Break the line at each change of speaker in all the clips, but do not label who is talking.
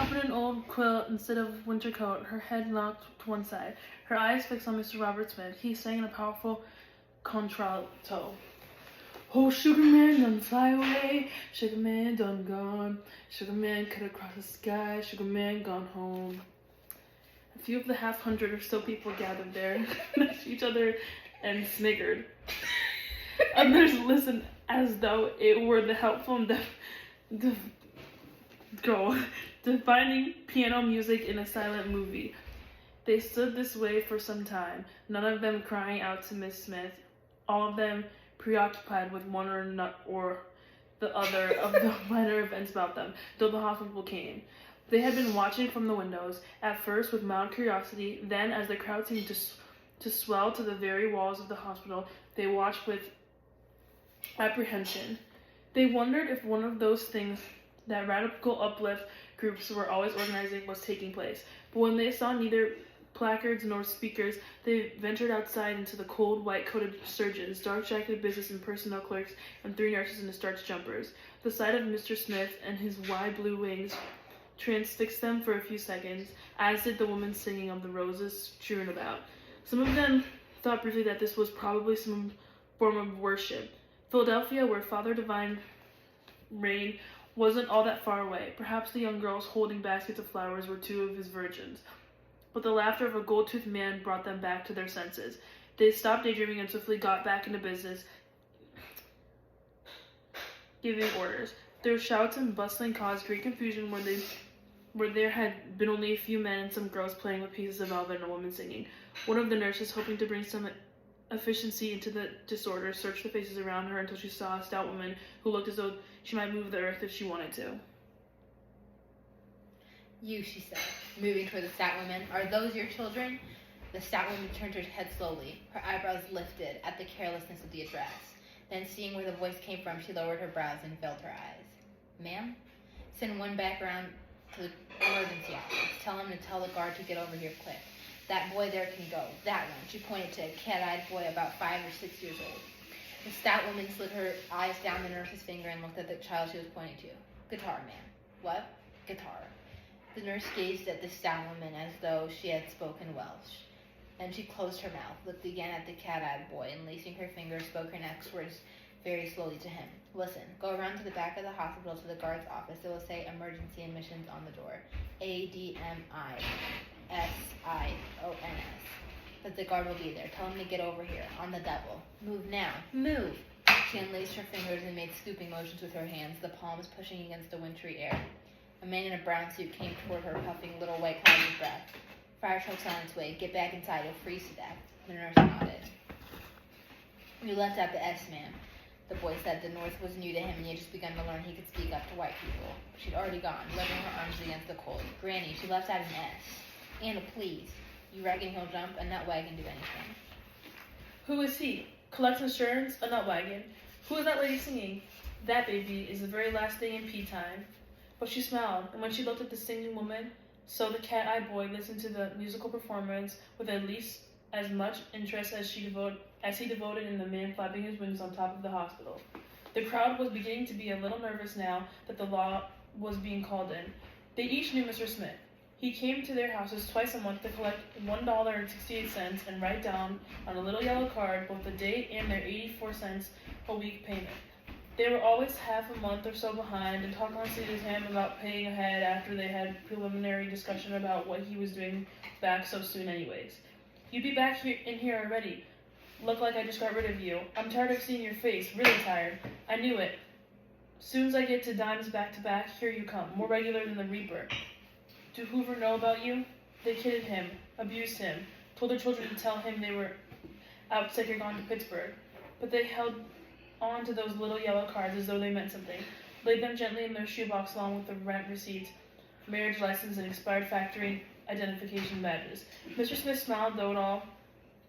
Wrapped in an old quilt instead of winter coat, her head knocked to one side, her eyes fixed on Mr. Robert Smith. He sang in a powerful contralto. Oh, sugar man done fly away, sugar man done gone, sugar man cut across the sky, sugar man gone home. A few of the 500 or so people gathered there, next to each other, and sniggered. Others listened as though it were the helpful and defining piano music in a silent movie. They stood this way for some time, none of them crying out to Miss Smith, all of them preoccupied with one or the other of the minor events about them, till the hospital came. They had been watching from the windows, at first with mild curiosity, then as the crowd seemed to swell to the very walls of the hospital, they watched with apprehension. They wondered if one of those things that radical uplift groups were always organizing was taking place. But when they saw neither placards nor speakers, they ventured outside into the cold, white-coated surgeons, dark-jacketed business and personnel clerks, and 3 nurses in starched jumpers. The sight of Mr. Smith and his wide blue wings transfixed them for a few seconds, as did the woman singing of the roses strewn about. Some of them thought briefly that this was probably some form of worship. Philadelphia, where Father Divine reigned, wasn't all that far away. Perhaps the young girls holding baskets of flowers were 2 of his virgins. But the laughter of a gold-toothed man brought them back to their senses. They stopped daydreaming and swiftly got back into business, giving orders. Their shouts and bustling caused great confusion where there had been only a few men and some girls playing with pieces of velvet and a woman singing. One of the nurses, hoping to bring some efficiency into the disorder, searched the faces around her until she saw a stout woman who looked as though she might move the earth if she wanted to.
You, she said, moving toward the stout woman, are those your children? The stout woman turned her head slowly, her eyebrows lifted at the carelessness of the address. Then, seeing where the voice came from, she lowered her brows and veiled her eyes. Ma'am? Send one back around to the emergency office. Tell him to tell the guard to get over here quick. That boy there can go. That one. She pointed to a cat-eyed boy about 5 or 6 years old. The stout woman slid her eyes down the nurse's finger and looked at the child she was pointing to. Guitar, ma'am. What? Guitar. The nurse gazed at the stout woman as though she had spoken Welsh. Then she closed her mouth, looked again at the cat-eyed boy, and lacing her fingers, spoke her next words very slowly to him. Listen, go around to the back of the hospital to the guard's office. It will say emergency admissions on the door. ADMISIONS. But the guard will be there. Tell him to get over here. On the double. Move now. Move! She unlaced her fingers and made scooping motions with her hands, the palms pushing against the wintry air. A man in a brown suit came toward her, puffing little white clouds of breath. Fire truck's on its way. Get back inside. You'll freeze to death. The nurse nodded. You left out the S, ma'am. The boy said the North was new to him and he had just begun to learn he could speak up to white people. She'd already gone, rubbing her arms against the cold. Granny, she left out an S. And a please. You reckon he'll jump? A nut wagon do anything.
Who is he? Collects insurance? A nut wagon. Who is that lady singing? That, baby, is the very last thing in pea time. But she smiled, and when she looked at the singing woman, so the cat-eyed boy listened to the musical performance with at least as much interest as he devoted in the man flapping his wings on top of the hospital. The crowd was beginning to be a little nervous now that the law was being called in. They each knew Mr. Smith. He came to their houses twice a month to collect $1.68 and write down on a little yellow card both the date and their 84 cents a week payment. They were always half a month or so behind and talked constantly to him about paying ahead after they had preliminary discussion about what he was doing back so soon anyways. You'd be back in here already. Look like I just got rid of you. I'm tired of seeing your face, really tired. I knew it. Soon as I get to dimes back to back, here you come, more regular than the Reaper. Do Hoover know about you? They kidded him, abused him, told their children to tell him they were out sick or gone to Pittsburgh. But they held on to those little yellow cards as though they meant something, laid them gently in their shoebox along with the rent receipts, marriage license, and expired factory identification badges. Mr. Smith smiled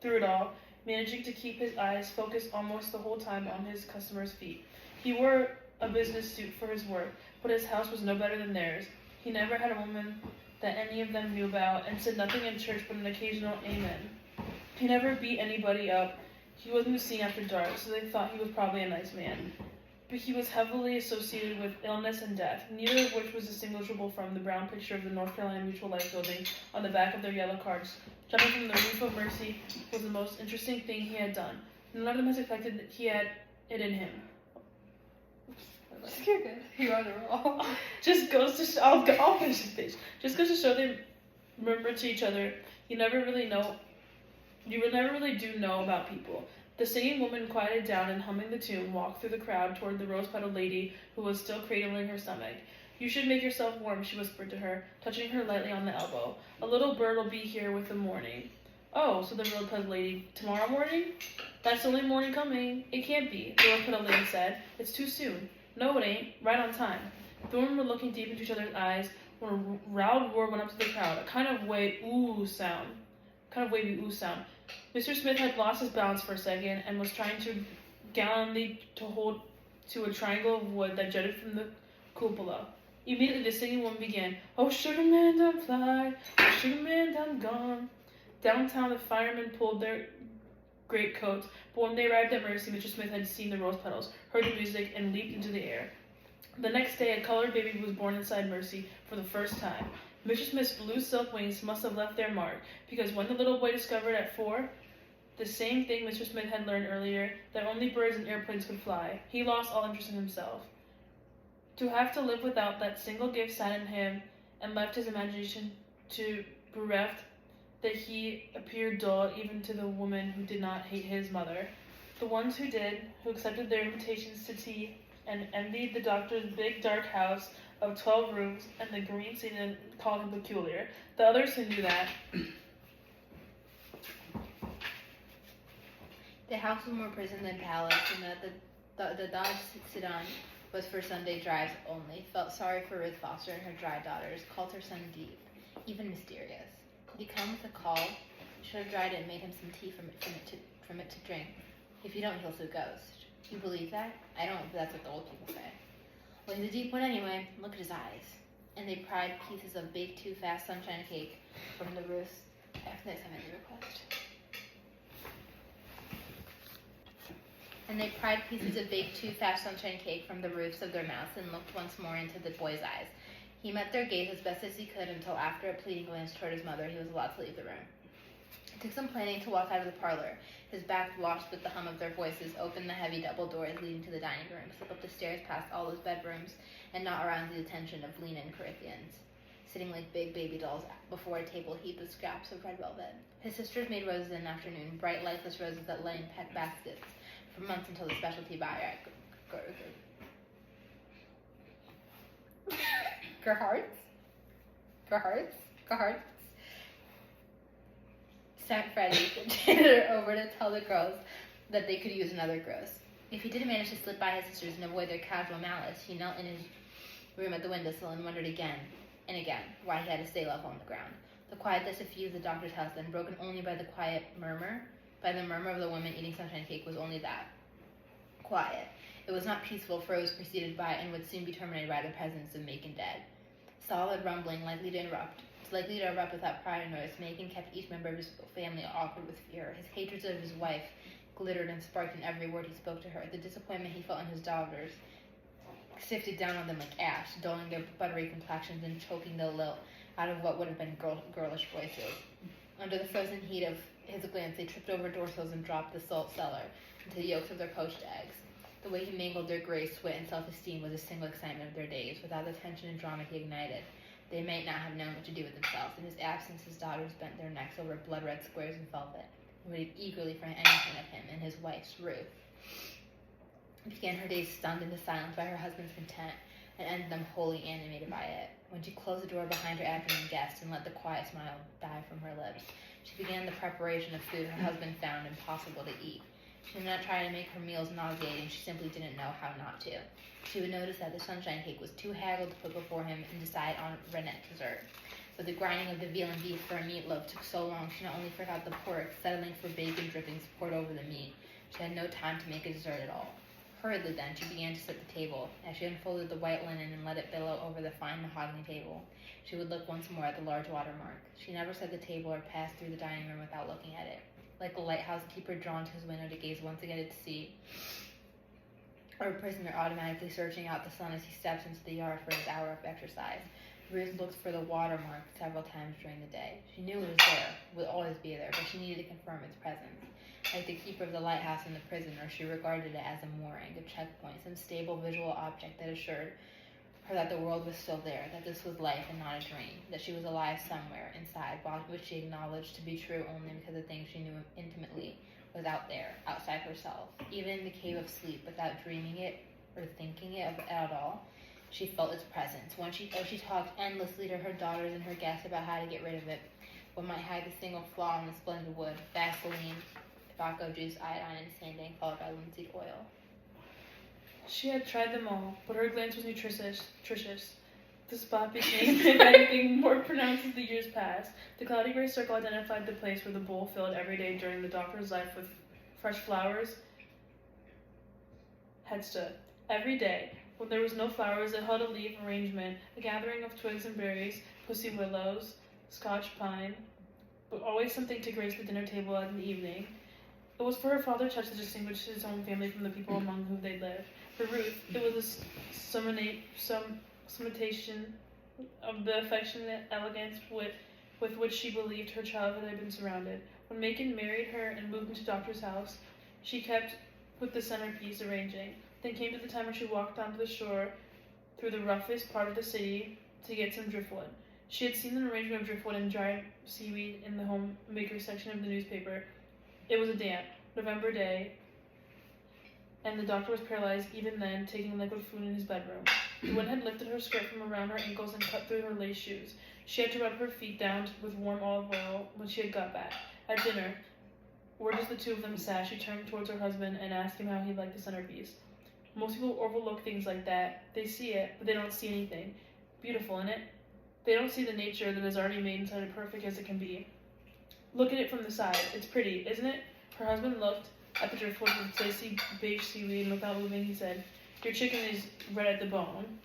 through it all, managing to keep his eyes focused almost the whole time on his customers' feet. He wore a business suit for his work, but his house was no better than theirs. He never had a woman that any of them knew about, and said nothing in church but an occasional amen. He never beat anybody up. He wasn't seen after dark, so they thought he was probably a nice man. but he was heavily associated with illness and death, neither of which was distinguishable from the brown picture of the North Carolina Mutual Life building on the back of their yellow cards. Jumping from the roof of Mercy was the most interesting thing he had done. None of them had suspected that he had it in him.
You're good. You're on a roll.
Just goes to I'll finish this page. Just goes to show they remember to each other. You never really do know about people. The singing woman quieted down and, humming the tune, walked through the crowd toward the rose-petaled lady who was still cradling her stomach. You should make yourself warm, she whispered to her, touching her lightly on the elbow. A little bird will be here with the morning. Oh, said the rose-petaled lady. Tomorrow morning? That's the only morning coming. It can't be, the rose-petaled lady said. It's too soon. No, it ain't. Right on time. The women were looking deep into each other's eyes when a loud roar went up to the crowd, a kind of wavy ooh sound. Mr. Smith had lost his balance for a second and was trying to gallantly to hold to a triangle of wood that jutted from the cupola. Immediately the singing woman began, "Oh, sugar man, don't fly. Oh, sugar man, don't gone." Downtown, the firemen pulled their greatcoats, but when they arrived at Mercy, Mr. Smith had seen the rose petals, heard the music, and leaped into the air. The next day, a colored baby was born inside Mercy for the first time. Mr. Smith's blue silk wings must have left their mark, because when the little boy discovered at 4 the same thing Mr. Smith had learned earlier, that only birds and airplanes could fly, he lost all interest in himself. To have to live without that single gift saddened him and left his imagination to bereft, that he appeared dull even to the women who did not hate his mother. The ones who did, who accepted their invitations to tea and envied the doctor's big dark house of 12 rooms and the green scene and called him peculiar. The others who knew that
The house was more prison than palace, and that the Dodge sedan was for Sunday drives only. Felt sorry for Ruth Foster and her dry daughters. Called her son deep, even mysterious. Could he come with a call? Should have dried it and made him some tea from it to drink. If you don't, he'll see a ghost. You believe that? I don't, but that's what the old people say. Well, he's a deep one anyway. Look at his eyes. And they pried pieces of baked too fast sunshine cake from the roofs. After next time I do request. And they pried pieces of baked too fast sunshine cake from the roofs of their mouths and looked once more into the boy's eyes. He met their gaze as best as he could until, after a pleading glance toward his mother, he was allowed to leave the room. It took some planning to walk out of the parlor, his back blotched with the hum of their voices, open the heavy double doors leading to the dining room, slip up the stairs past all those bedrooms, and not around the attention of lean-in Corinthians, sitting like big baby dolls before a table heaped with scraps of red velvet. His sisters made roses in the afternoon, bright, lifeless roses that lay in pet baskets for months until the specialty buyer at Gerhardt's sent Freddie, the janitor, over to tell the girls that they could use another gross. If he didn't manage to slip by his sisters and avoid their casual malice, he knelt in his room at the windowsill and wondered again and again why he had to stay level on the ground. The quiet that suffused the doctor's house, then broken only by the murmur of the woman eating sunshine cake, was only that. Quiet. It was not peaceful, for it was preceded by and would soon be terminated by the presence of Macon dead. Solid rumbling, likely to erupt without prior notice. Macon kept each member of his family awkward with fear. His hatred of his wife glittered and sparked in every word he spoke to her. The disappointment he felt in his daughters sifted down on them like ash, dulling their buttery complexions and choking the lilt out of what would have been girlish voices. Under the frozen heat of his glance, they tripped over door sills and dropped the salt cellar into the yolks of their poached eggs. The way he mangled their gray sweat and self-esteem was a single excitement of their days. Without the tension and drama he ignited, they might not have known what to do with themselves. In his absence, his daughters bent their necks over blood-red squares of velvet and waited eagerly for anything of him and his wife's Ruth. Began her days stunned into silence by her husband's content, and ended them wholly animated by it. When she closed the door behind her afternoon guest and let the quiet smile die from her lips, she began the preparation of food her husband found impossible to eat. She did not try to make her meals nauseating, she simply didn't know how not to. She would notice that the sunshine cake was too haggled to put before him and decide on rennet dessert. But the grinding of the veal and beef for a meatloaf took so long she not only forgot the pork, settling for bacon drippings poured over the meat. She had no time to make a dessert at all. Hurriedly then, she began to set the table. As she unfolded the white linen and let it billow over the fine mahogany table, she would look once more at the large watermark. She never set the table or passed through the dining room without looking at it. Like the lighthouse keeper drawn to his window to gaze once again at sea, or a prisoner automatically searching out the sun as he steps into the yard for his hour of exercise. Ruth looked for the watermark several times during the day. She knew it was there, would always be there, but she needed to confirm its presence. Like the keeper of the lighthouse in the prison, or she regarded it as a mooring, a checkpoint, some stable visual object that assured her that the world was still there, that this was life and not a dream, that she was alive somewhere inside, which she acknowledged to be true only because the thing she knew intimately was out there, outside herself. Even in the cave of sleep, without dreaming it or thinking it at all, she felt its presence. She talked endlessly to her daughters and her guests about how to get rid of it, what might hide the single flaw in the splendid wood: Vaseline, tobacco juice, iodine, and sanding, followed by linseed oil.
She had tried them all, but her glance was nutritious. The spot became, if anything, more pronounced as the years passed. The cloudy gray circle identified the place where the bowl filled every day during the doctor's life with fresh flowers had stood. Every day, when there was no flowers, it held a leaf arrangement, a gathering of twigs and berries, pussy willows, Scotch pine, but always something to grace the dinner table in the evening. It was for her father touch that distinguished his own family from the people among whom they lived. For Ruth, it was a summation of the affectionate elegance with which she believed her childhood had been surrounded. When Macon married her and moved into Doctor's house, she kept with the centerpiece arranging. Then came to the time when she walked onto the shore through the roughest part of the city to get some driftwood. She had seen an arrangement of driftwood and dried seaweed in the homemaker section of the newspaper. It was a damp November day, and the doctor was paralyzed even then, taking liquid food in his bedroom. The wind had lifted her skirt from around her ankles and cut through her lace shoes. She had to rub her feet down with warm olive oil when she had got back. At dinner, where just the two of them sat, she turned towards her husband and asked him how he liked the centerpiece. Most people overlook things like that. They see it, but they don't see anything beautiful in it. They don't see the nature that is already made inside it, perfect as it can be. Look at it from the side. It's pretty, isn't it? Her husband looked at the driftwood with its lacy beige seaweed, and without moving, he said, "Your chicken is red at the bone.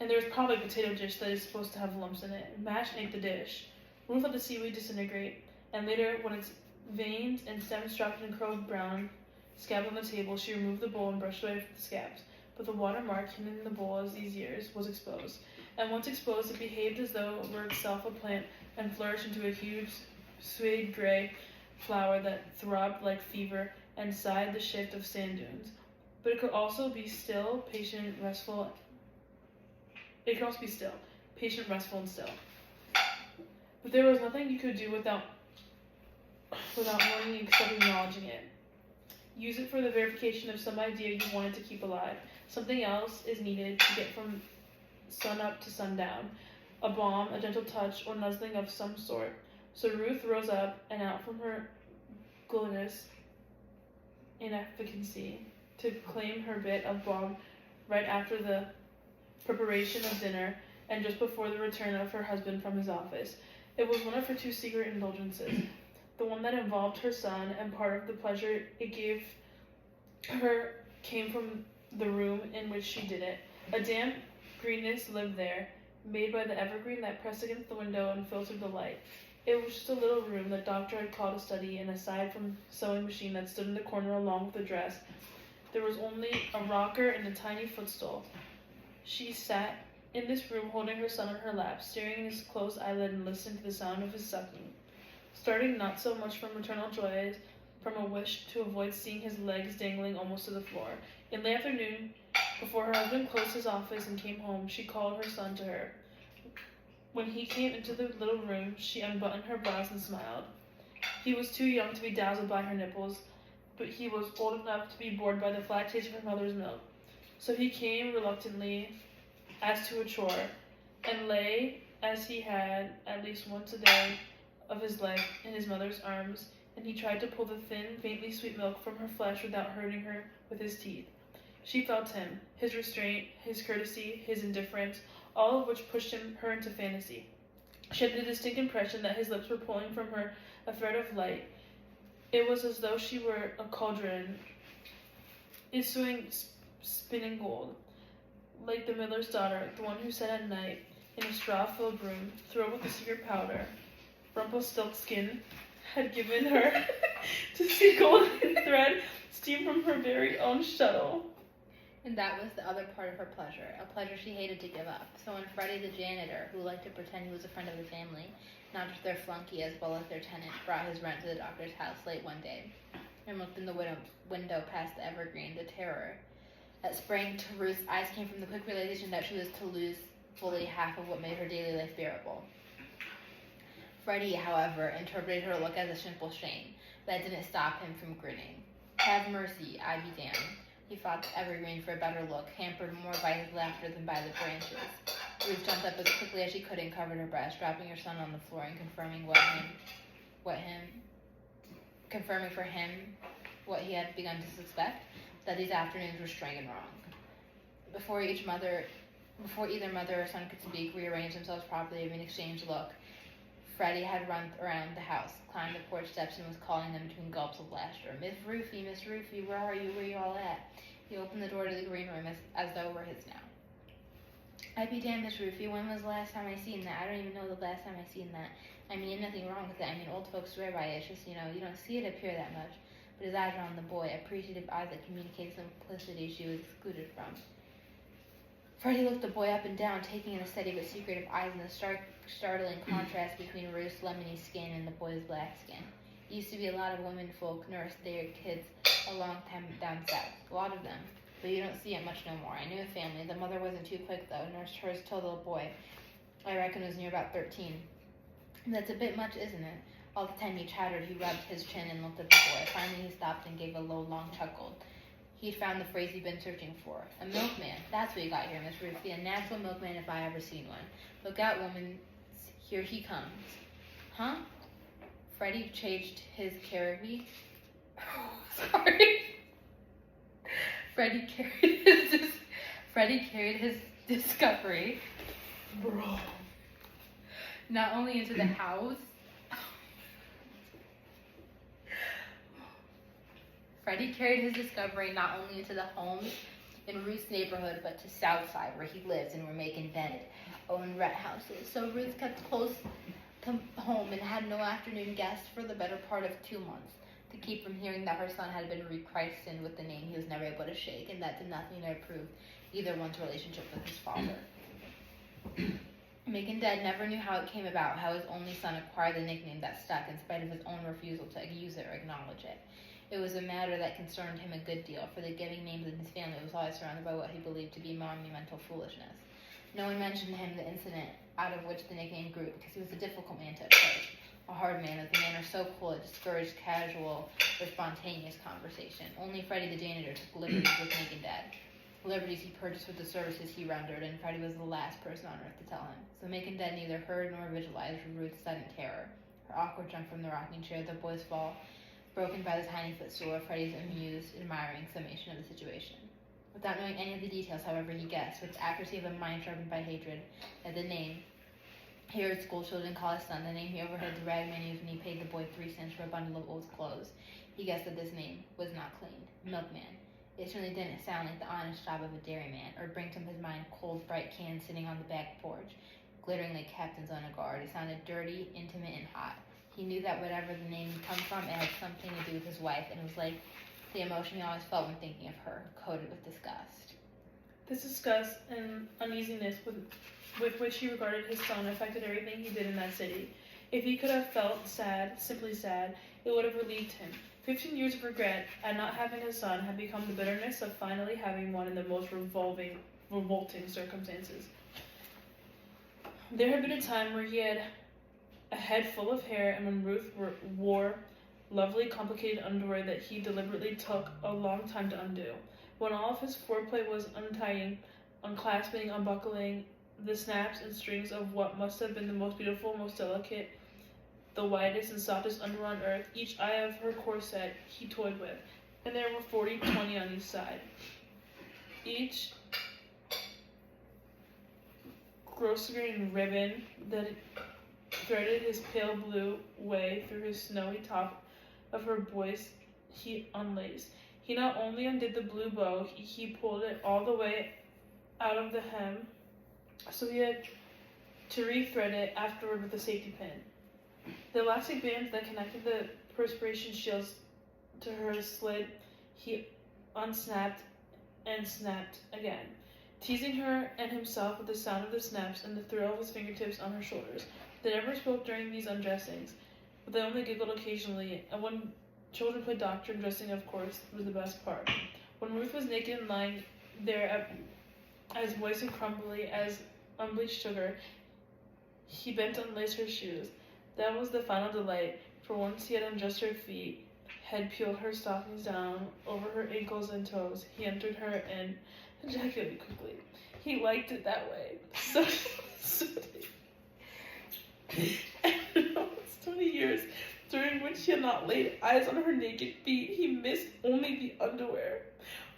And there's probably a potato dish that is supposed to have lumps in it. Mash ate the dish." Ruth let the seaweed disintegrate, and later, when its veins and stems dropped in curled brown scab on the table, she removed the bowl and brushed away the scabs. But the watermark hidden in the bowl as these years was exposed. And once exposed, it behaved as though it were itself a plant and flourished into a huge, suede gray flower that throbbed like fever and sighed the shift of sand dunes. But it could also be still, patient, restful. It could also be still, patient, restful, and still. But there was nothing you could do without knowing except acknowledging it. Use it for the verification of some idea you wanted to keep alive. Something else is needed to get from sun up to sundown. A balm, a gentle touch, or nuzzling of some sort. So Ruth rose up and out from her gluttonous inefficacy to claim her bit of balm right after the preparation of dinner and just before the return of her husband from his office. It was one of her two secret indulgences, the one that involved her son, and part of the pleasure it gave her came from the room in which she did it. A damp greenness lived there, made by the evergreen that pressed against the window and filtered the light. It was just a little room that Doctor had called a study, and aside from sewing machine that stood in the corner along with the dress, there was only a rocker and a tiny footstool. She sat in this room holding her son on her lap, staring in his closed eyelid and listening to the sound of his sucking, starting not so much from maternal joy as from a wish to avoid seeing his legs dangling almost to the floor. In the afternoon, before her husband closed his office and came home, she called her son to her. When he came into the little room, she unbuttoned her blouse and smiled. He was too young to be dazzled by her nipples, but he was old enough to be bored by the flat taste of her mother's milk. So he came reluctantly, as to a chore, and lay, as he had at least once a day of his life, in his mother's arms, and he tried to pull the thin, faintly sweet milk from her flesh without hurting her with his teeth. She felt him, his restraint, his courtesy, his indifference, all of which pushed her into fantasy. She had the distinct impression that his lips were pulling from her a thread of light. It was as though she were a cauldron, issuing spinning gold, like the miller's daughter, the one who sat at night in a straw-filled room, thrilled with the secret powder Rumpelstiltskin had given her to see golden thread steam from her very own shuttle.
And that was the other part of her pleasure, a pleasure she hated to give up. So when Freddie the janitor, who liked to pretend he was a friend of the family, not just their flunky as well as their tenant, brought his rent to the doctor's house late one day and looked in the window past the evergreen, the terror that sprang to Ruth's eyes came from the quick realization that she was to lose fully half of what made her daily life bearable. Freddie, however, interpreted her look as a simple shame. That didn't stop him from grinning. Have mercy, I be damned. He fought the evergreen for a better look, hampered more by his laughter than by the branches. Ruth jumped up as quickly as she could and covered her breast, dropping her son on the floor and confirming for him what he had begun to suspect, that these afternoons were strange and wrong. Before either mother or son could speak, rearrange themselves properly, and exchange a look, Freddie had run around the house, climbed the porch steps, and was calling them between gulps of laughter. Miss Ruthie, where are you? Where you all at? He opened the door to the green room as though it were his now. I be damned, Miss Ruthie, when was the last time I seen that? I don't even know the last time I seen that. I mean, ain't nothing wrong with that. I mean, old folks swear by it. It's just, you don't see it appear that much. But his eyes were on the boy, appreciative eyes that communicated simplicity she was excluded from. Freddie looked the boy up and down, taking in a steady but secretive eyes and the startling contrast between Ruth's lemony skin and the boy's black skin. It used to be a lot of women folk nursed their kids a long time down south. A lot of them. But you don't see it much no more. I knew a family. The mother wasn't too quick, though. Nursed hers till the boy, I reckon, was near about 13. That's a bit much, isn't it? All the time he chattered, he rubbed his chin and looked at the boy. Finally he stopped and gave a low, long chuckle. He'd found the phrase he'd been searching for. A milkman. That's what you got here, Miss Ruthie. A natural milkman if I ever seen one. Look out, woman. Here he comes. Huh? Freddie changed his caribou. Sorry. Freddie carried his discovery.
Bro.
Not only into the house. Freddie carried his discovery not only into the homes in Ruth's neighborhood, but to Southside, where he lives and where Macon Dent owned rent houses. So Ruth kept close to home and had no afternoon guests for the better part of 2 months, to keep from hearing that her son had been rechristened with the name he was never able to shake, and that did nothing to improve either one's relationship with his father. Macon Dent never knew how it came about, how his only son acquired the nickname that stuck in spite of his own refusal to use it or acknowledge it. It was a matter that concerned him a good deal, for the giving names in his family was always surrounded by what he believed to be monumental foolishness. No one mentioned to him the incident out of which the nickname grew, because he was a difficult man to approach, a hard man with a manner so cool it discouraged casual or spontaneous conversation. Only Freddie the janitor took liberties with Macon Dent, liberties he purchased with the services he rendered, and Freddie was the last person on earth to tell him. So Macon Dent neither heard nor visualized Ruth's sudden terror, her awkward jump from the rocking chair, the boy's fall, broken by the tiny footstool, or Freddie's amused, admiring summation of the situation. Without knowing any of the details, however, he guessed, with the accuracy of a mind sharpened by hatred, that the name he heard school children call his son, the name he overheard the rag man use when he paid the boy 3 cents for a bundle of old clothes. He guessed that this name was not clean. Milkman. It certainly didn't sound like the honest job of a dairyman, or bring to his mind cold, bright cans sitting on the back porch, glittering like captains on a guard. It sounded dirty, intimate, and hot. He knew that whatever the name had come from, it had something to do with his wife, and it was like the emotion he always felt when thinking of her, coated with disgust.
This disgust and uneasiness with which he regarded his son affected everything he did in that city. If he could have felt sad, simply sad, it would have relieved him. 15 years of regret at not having a son had become the bitterness of finally having one in the most revolting circumstances. There had been a time where he had a head full of hair, and when Ruth wore lovely, complicated underwear that he deliberately took a long time to undo. When all of his foreplay was untying, unclasping, unbuckling the snaps and strings of what must have been the most beautiful, most delicate, the whitest and softest underwear on earth, each eye of her corset he toyed with, and there were 40-20 on each side. Each grosgrain ribbon that threaded his pale blue way through his snowy top of her voice he unlaced. He not only undid the blue bow, he pulled it all the way out of the hem, so he had to rethread it afterward with a safety pin. The elastic bands that connected the perspiration shields to her slid he unsnapped and snapped again, teasing her and himself with the sound of the snaps and the thrill of his fingertips on her shoulders. They never spoke during these undressings, but they only giggled occasionally, and when children played doctor, dressing, of course, was the best part. When Ruth was naked and lying there as moist and crumbly as unbleached sugar, he bent to unlace her shoes. That was the final delight, for once he had undressed her feet, had peeled her stockings down over her ankles and toes, he entered her and ejaculated quickly. He liked it that way. So 20 years during which he had not laid eyes on her naked feet, he missed only the underwear.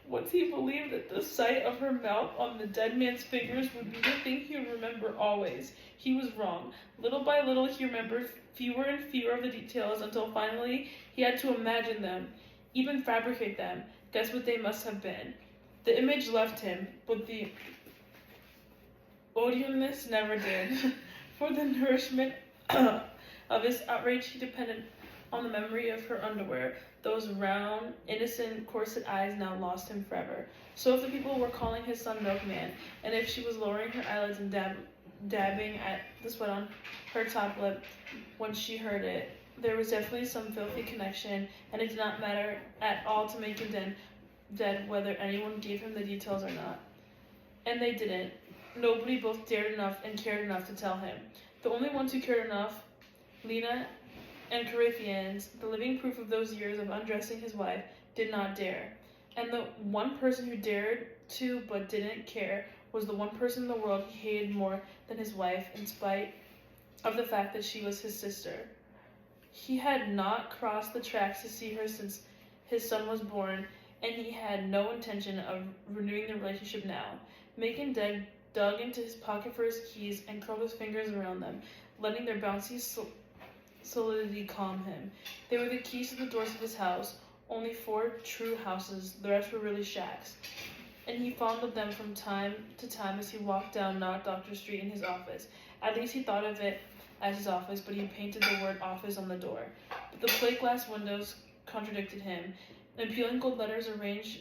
Once he believed that the sight of her mouth on the dead man's fingers would be the thing he would remember always. He was wrong. Little by little, he remembered fewer and fewer of the details until finally he had to imagine them, even fabricate them, guess what they must have been. The image left him, but the odiousness never did. For the nourishment of his outrage, he depended on the memory of her underwear. Those round, innocent, corset eyes now lost him forever. So if the people were calling his son Milkman, and if she was lowering her eyelids and dabbing at the sweat on her top lip when she heard it, there was definitely some filthy connection, and it did not matter at all to make him dead whether anyone gave him the details or not. And they didn't. Nobody both dared enough and cared enough to tell him. The only ones who cared enough, Lena and Corinthians, the living proof of those years of undressing his wife, did not dare. And the one person who dared to but didn't care was the one person in the world he hated more than his wife, in spite of the fact that she was his sister. He had not crossed the tracks to see her since his son was born, and he had no intention of renewing the relationship now. Macon dug into his pocket for his keys and curled his fingers around them, letting their bouncy solidity calm him. They were the keys to the doors of his house, only 4 true houses, the rest were really shacks. And he fondled them from time to time as he walked down Not Doctor Street in his office. At least he thought of it as his office, but he painted the word office on the door. But the plate glass windows contradicted him. In peeling gold letters arranged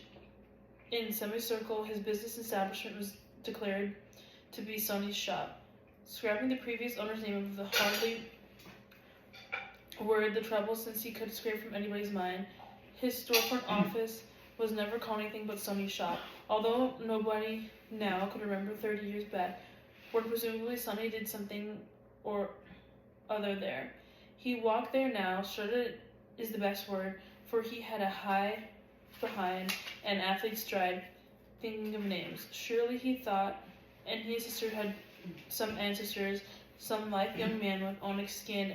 in semicircle, his business establishment was declared to be Sonny's shop. Scrapping the previous owner's name of the hardly word the trouble since he could scrape from anybody's mind, his storefront office was never called anything but Sonny's shop. Although nobody now could remember 30 years back, where presumably Sonny did something or other there. He walked there now, strutted is the best word, for he had a high behind and athlete stride, thinking of names. Surely he thought, and his sister had some ancestors, some lithe young man with onyx skin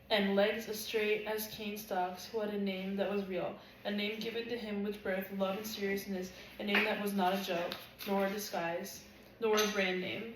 and legs as straight as cane stalks, who had a name that was real, a name given to him with birth, love, and seriousness, a name that was not a joke, nor a disguise, nor a brand name.